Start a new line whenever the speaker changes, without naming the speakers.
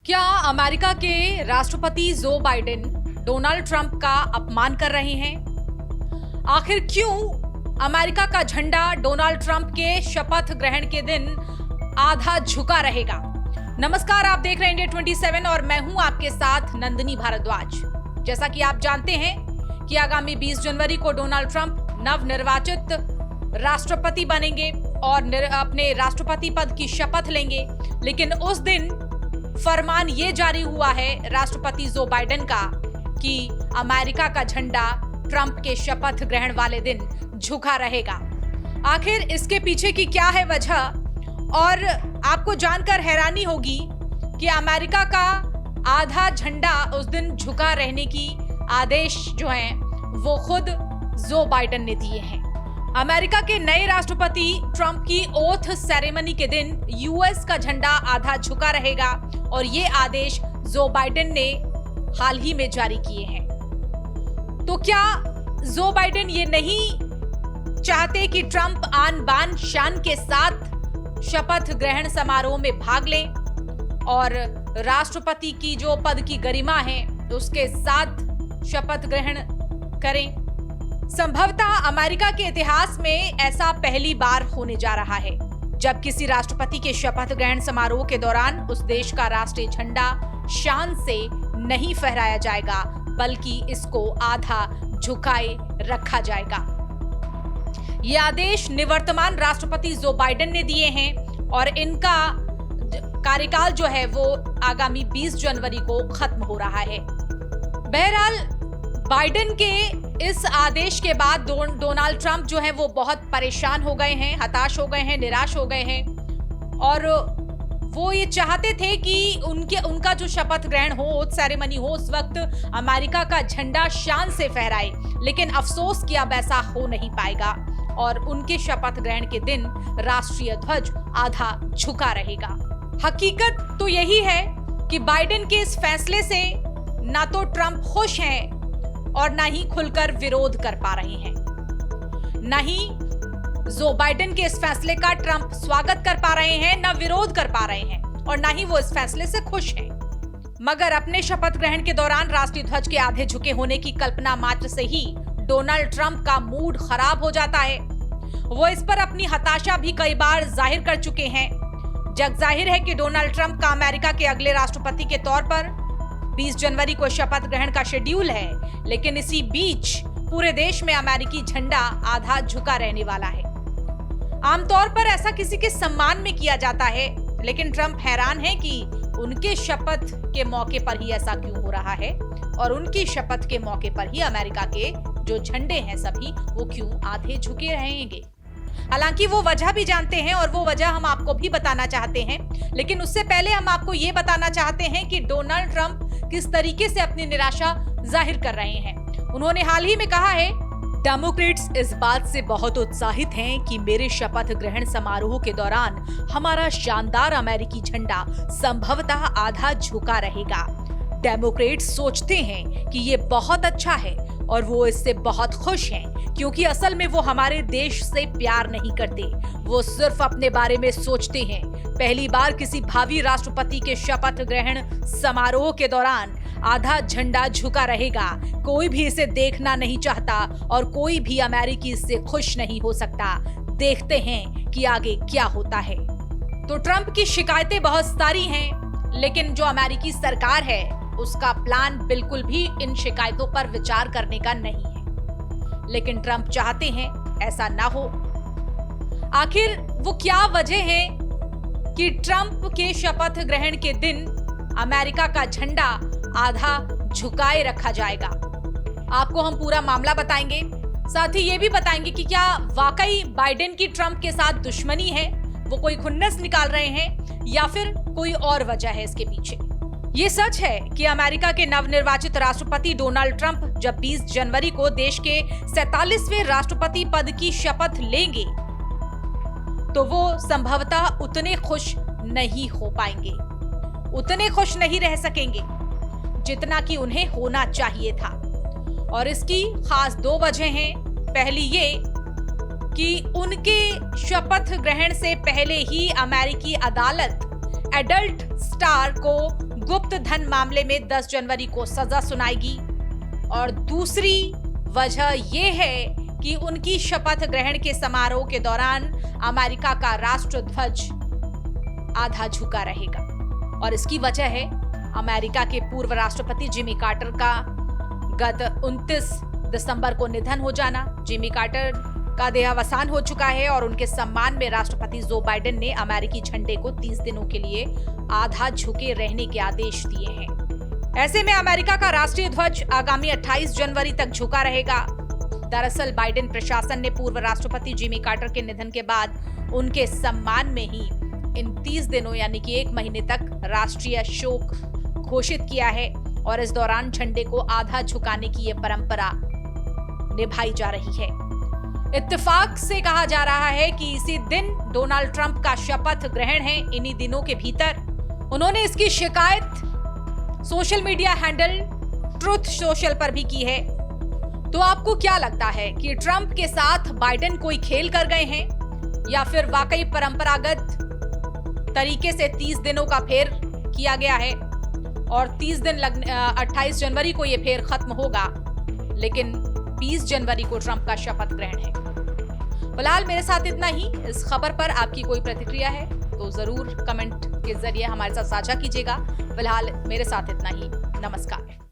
क्या अमेरिका के राष्ट्रपति जो बाइडेन डोनाल्ड ट्रंप का अपमान कर रहे हैं? आखिर क्यों अमेरिका का झंडा डोनाल्ड ट्रंप के शपथ ग्रहण के दिन आधा झुका रहेगा? नमस्कार, आप देख रहे हैं इंडिया 27 और मैं हूं आपके साथ नंदिनी भारद्वाज। जैसा कि आप जानते हैं कि आगामी 20 जनवरी को डोनाल्ड ट्रंप नवनिर्वाचित राष्ट्रपति बनेंगे और अपने राष्ट्रपति पद की शपथ लेंगे। लेकिन उस दिन फरमान ये जारी हुआ है राष्ट्रपति जो बाइडेन का कि अमेरिका का झंडा ट्रंप के शपथ ग्रहण वाले दिन झुका रहेगा। आखिर इसके पीछे की क्या है वजह? और आपको जानकर हैरानी होगी कि अमेरिका का आधा झंडा उस दिन झुका रहने की आदेश जो हैं वो खुद जो बाइडेन ने दिए हैं। अमेरिका के नए राष्ट्रपति ट्रंप की ओथ सेरेमनी के दिन यूएस का झंडा आधा झुका रहेगा और ये आदेश जो बाइडेन ने हाल ही में जारी किए हैं। तो क्या जो बाइडेन ये नहीं चाहते कि ट्रंप आन बान शान के साथ शपथ ग्रहण समारोह में भाग लें और राष्ट्रपति की जो पद की गरिमा है उसके साथ शपथ ग्रहण करें? संभवतः अमेरिका के इतिहास में ऐसा पहली बार होने जा रहा है जब किसी राष्ट्रपति के शपथ ग्रहण समारोह के दौरान उस देश का राष्ट्रीय झंडा शान से नहीं फहराया जाएगा, बल्कि इसको आधा झुकाए रखा जाएगा। ये आदेश निवर्तमान राष्ट्रपति जो बाइडेन ने दिए हैं और इनका कार्यकाल जो है वो आगामी 20 जनवरी को खत्म हो रहा है। बहरहाल बाइडेन के इस आदेश के बाद डोनाल्ड ट्रंप जो है वो बहुत परेशान हो गए हैं, हताश हो गए हैं, निराश हो गए हैं और वो ये चाहते थे कि उनका जो शपथ ग्रहण हो, ओथ सेरेमनी हो, उस वक्त अमेरिका का झंडा शान से फहराए। लेकिन अफसोस कि अब ऐसा हो नहीं पाएगा और उनके शपथ ग्रहण के दिन राष्ट्रीय ध्वज आधा झुका रहेगा। हकीकत तो यही है कि बाइडेन के इस फैसले से ना तो ट्रंप खुश हैं और ना ही खुलकर विरोध कर पा रहे हैं, ना ही जो बाइडेन के इस फैसले का ट्रंप स्वागत कर पा रहे हैं, ना विरोध कर पा रहे हैं और ना ही वो इस फैसले से खुश हैं। मगर अपने शपथ ग्रहण के दौरान राष्ट्रीय ध्वज के आधे झुके होने की कल्पना मात्र से ही डोनाल्ड ट्रंप का मूड खराब हो जाता है। वो इस पर अपनी हताशा भी कई बार जाहिर कर चुके हैं। जग जाहिर है कि डोनाल्ड ट्रंप का अमेरिका के अगले राष्ट्रपति के तौर पर 20 जनवरी को शपथ ग्रहण का शेड्यूल है, लेकिन इसी बीच पूरे देश में अमेरिकी झंडा आधा झुका रहने वाला है। आमतौर पर ऐसा किसी के सम्मान में किया जाता है, लेकिन ट्रंप हैरान है कि उनके शपथ के मौके पर ही ऐसा क्यों हो रहा है और उनकी शपथ के मौके पर ही अमेरिका के जो झंडे हैं सभी वो क्यों आधे झुके रहेंगे। हालांकि वो वजह भी जानते हैं और वो वजह हम आपको भी बताना चाहते हैं, लेकिन उससे पहले हम आपको ये बताना चाहते हैं कि डोनाल्ड ट्रंप किस तरीके से अपनी निराशा जाहिर कर रहे हैं। उन्होंने हाल ही में कहा है, डेमोक्रेट्स इस बात से बहुत उत्साहित हैं कि मेरे शपथ ग्रहण समारोह के दौरान हमारा शानदार अमेरिकी झंडा संभवतः आधा झुका रहेगा। डेमोक्रेट्स सोचते हैं कि ये बहुत अच्छा है और वो इससे बहुत खुश हैं, क्योंकि असल में वो हमारे देश से प्यार नहीं करते, वो सिर्फ अपने बारे में सोचते हैं। पहली बार किसी भावी राष्ट्रपति के शपथ ग्रहण समारोह के दौरान आधा झंडा झुका रहेगा। कोई भी इसे देखना नहीं चाहता और कोई भी अमेरिकी इससे खुश नहीं हो सकता। देखते हैं कि आगे क्या होता है। तो ट्रंप की शिकायतें बहुत सारी हैं, लेकिन जो अमेरिकी सरकार है उसका प्लान बिल्कुल भी इन शिकायतों पर विचार करने का नहीं है। लेकिन ट्रंप चाहते हैं ऐसा ना हो। आखिर वो क्या वजह है कि ट्रंप के शपथ ग्रहण के दिन अमेरिका का झंडा आधा झुकाए रखा जाएगा? आपको हम पूरा मामला बताएंगे, साथ ही ये भी बताएंगे कि क्या वाकई बाइडेन की ट्रंप के साथ दुश्मनी है, वो कोई खुन्नस निकाल रहे हैं या फिर कोई और वजह है इसके पीछे। ये सच है कि अमेरिका के नवनिर्वाचित राष्ट्रपति डोनाल्ड ट्रंप जब 20 जनवरी को देश के 47वें राष्ट्रपति पद की शपथ लेंगे तो वो संभवतः उतने खुश नहीं हो पाएंगे, उतने खुश नहीं रह सकेंगे जितना कि उन्हें होना चाहिए था। और इसकी खास दो वजह हैं। पहली ये कि उनके शपथ ग्रहण से पहले ही अमेरिकी अदालत एडल्ट स्टार को गुप्त धन मामले में 10 जनवरी को सजा सुनाएगी और दूसरी वजह यह है कि उनकी शपथ ग्रहण के समारोह के दौरान अमेरिका का राष्ट्रध्वज आधा झुका रहेगा। और इसकी वजह है अमेरिका के पूर्व राष्ट्रपति जिमी कार्टर का गत 29 दिसंबर को निधन हो जाना। जिमी कार्टर का देहावसान हो चुका है और उनके सम्मान में राष्ट्रपति जो बाइडेन ने अमेरिकी झंडे को 30 दिनों के लिए आधा झुके रहने के आदेश दिए हैं। ऐसे में अमेरिका का राष्ट्रीय ध्वज आगामी 28 जनवरी तक झुका रहेगा। दरअसल बाइडेन प्रशासन ने पूर्व राष्ट्रपति जिमी कार्टर के निधन के बाद उनके सम्मान में ही इन 30 दिनों यानी कि 1 महीने तक राष्ट्रीय शोक घोषित किया है और इस दौरान झंडे को आधा झुकाने की यह परंपरा निभाई जा रही है। इत्तेफाक से कहा जा रहा है कि इसी दिन डोनाल्ड ट्रंप का शपथ ग्रहण है। इन्हीं दिनों के भीतर उन्होंने इसकी शिकायत social media handle truth social पर भी की है। तो आपको क्या लगता है कि ट्रंप के साथ बाइडेन कोई खेल कर गए हैं या फिर वाकई परंपरागत तरीके से 30 दिनों का फेर किया गया है और 28 जनवरी को यह फेर खत्म होगा, लेकिन 20 जनवरी को ट्रंप का शपथ ग्रहण है। फिलहाल मेरे साथ इतना ही। इस खबर पर आपकी कोई प्रतिक्रिया है तो जरूर कमेंट के जरिए हमारे साथ साझा कीजिएगा। फिलहाल मेरे साथ इतना ही। नमस्कार।